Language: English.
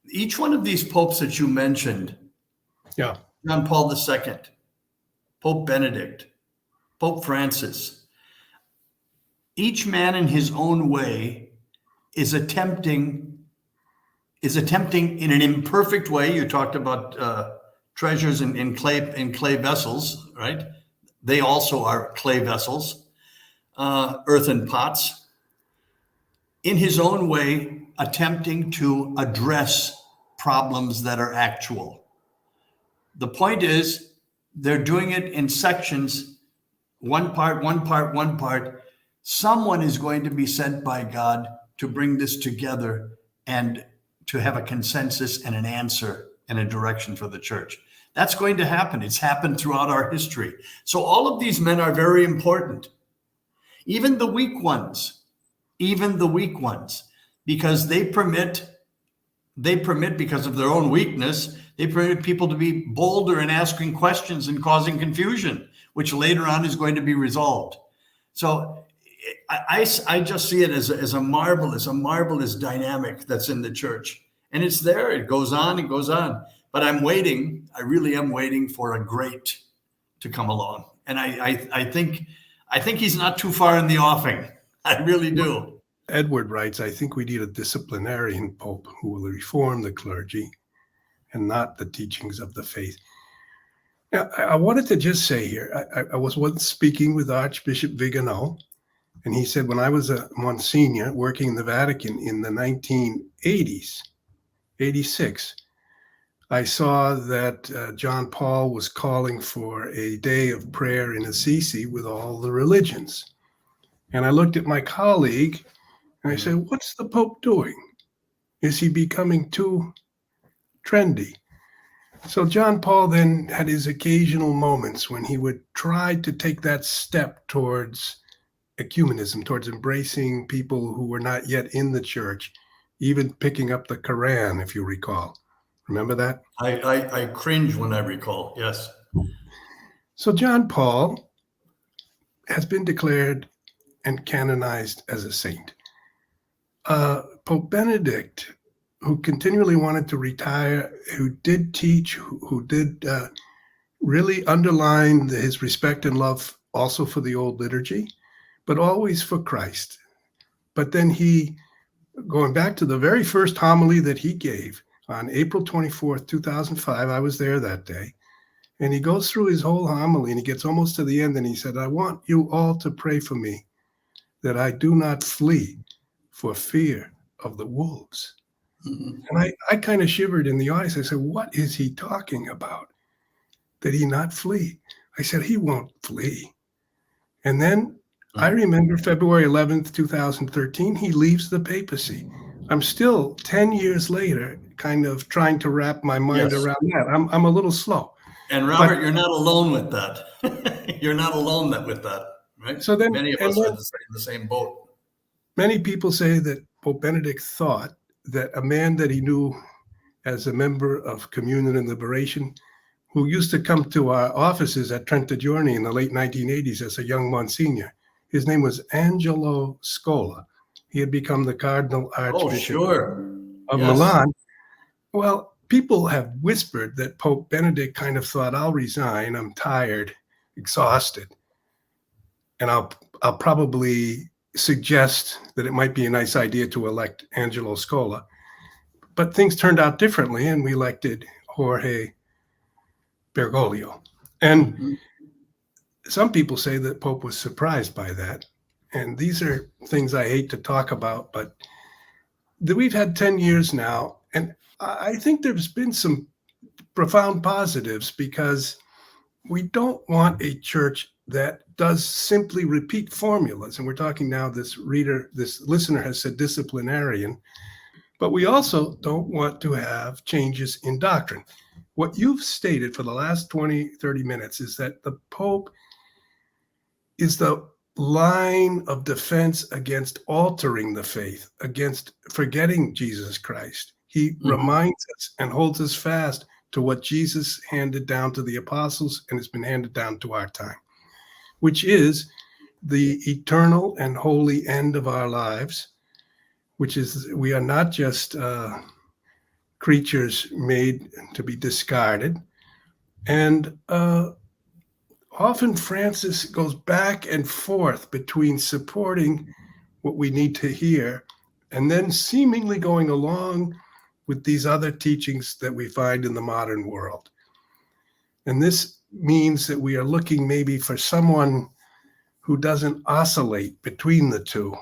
Each one of these popes that you mentioned, Yeah. John Paul II, Pope Benedict, Pope Francis, each man in his own way is attempting in an imperfect way. You talked about treasures in clay vessels, right? They also are clay vessels, earthen pots, in his own way, attempting to address problems that are actual. The point is, they're doing it in sections, one part, one part, one part. Someone is going to be sent by God to bring this together and to have a consensus and an answer and a direction for the church. That's going to happen. It's happened throughout our history. So all of these men are very important. Even the weak ones, because they permit because of their own weakness, they permit people to be bolder in asking questions and causing confusion, which later on is going to be resolved. So I just see it as a marvelous dynamic that's in the church. And it's there, it goes on. But I really am waiting for a great to come along. And I think he's not too far in the offing. I really do. Edward writes, I think we need a disciplinarian pope who will reform the clergy and not the teachings of the faith. Now, I wanted to just say here, I was once speaking with Archbishop Vigano, and he said when I was a Monsignor working in the Vatican in the 1980s, 86, I saw that John Paul was calling for a day of prayer in Assisi with all the religions. And I looked at my colleague and I said, what's the Pope doing? Is he becoming too trendy? So John Paul then had his occasional moments when he would try to take that step towards ecumenism, towards embracing people who were not yet in the church, even picking up the Quran, if you recall. Remember that? I cringe when I recall, yes. So John Paul has been declared and canonized as a saint. Pope Benedict, who continually wanted to retire, who did teach, who did really underline his respect and love also for the old liturgy, but always for Christ. But then he, going back to the very first homily that he gave on April 24th, 2005, I was there that day, and he goes through his whole homily and he gets almost to the end and he said, I want you all to pray for me that I do not flee for fear of the wolves. Mm-hmm. And I kind of shivered in the audience. I said, what is he talking about? Did he not flee? I said, he won't flee. And then I remember February 11th, 2013, he leaves the papacy. I'm still 10 years later kind of trying to wrap my mind around that. I'm a little slow. And Robert, you're not alone with that. You're not alone with that, right? So then many of us are in the same boat. Many people say that Pope Benedict thought that a man that he knew as a member of Communion and Liberation, who used to come to our offices at Trenta Giorni in the late 1980s as a young Monsignor, his name was Angelo Scola. He had become the Cardinal Archbishop of Milan. Well, people have whispered that Pope Benedict kind of thought, I'll resign, I'm tired, exhausted, and I'll probably suggest that it might be a nice idea to elect Angelo Scola. But things turned out differently, and we elected Jorge Bergoglio. And some people say that Pope was surprised by that. And these are things I hate to talk about, but we've had 10 years now, and I think there's been some profound positives because we don't want a church that does simply repeat formulas. And we're talking now, this listener has said disciplinarian, but we also don't want to have changes in doctrine. What you've stated for the last 20, 30 minutes is that the Pope is the line of defense against altering the faith, against forgetting Jesus Christ. He reminds us and holds us fast to what Jesus handed down to the apostles and has been handed down to our time, which is the eternal and holy end of our lives, which is we are not just creatures made to be discarded. And often Francis goes back and forth between supporting what we need to hear and then seemingly going along with these other teachings that we find in the modern world. And this means that we are looking maybe for someone who doesn't oscillate between the two.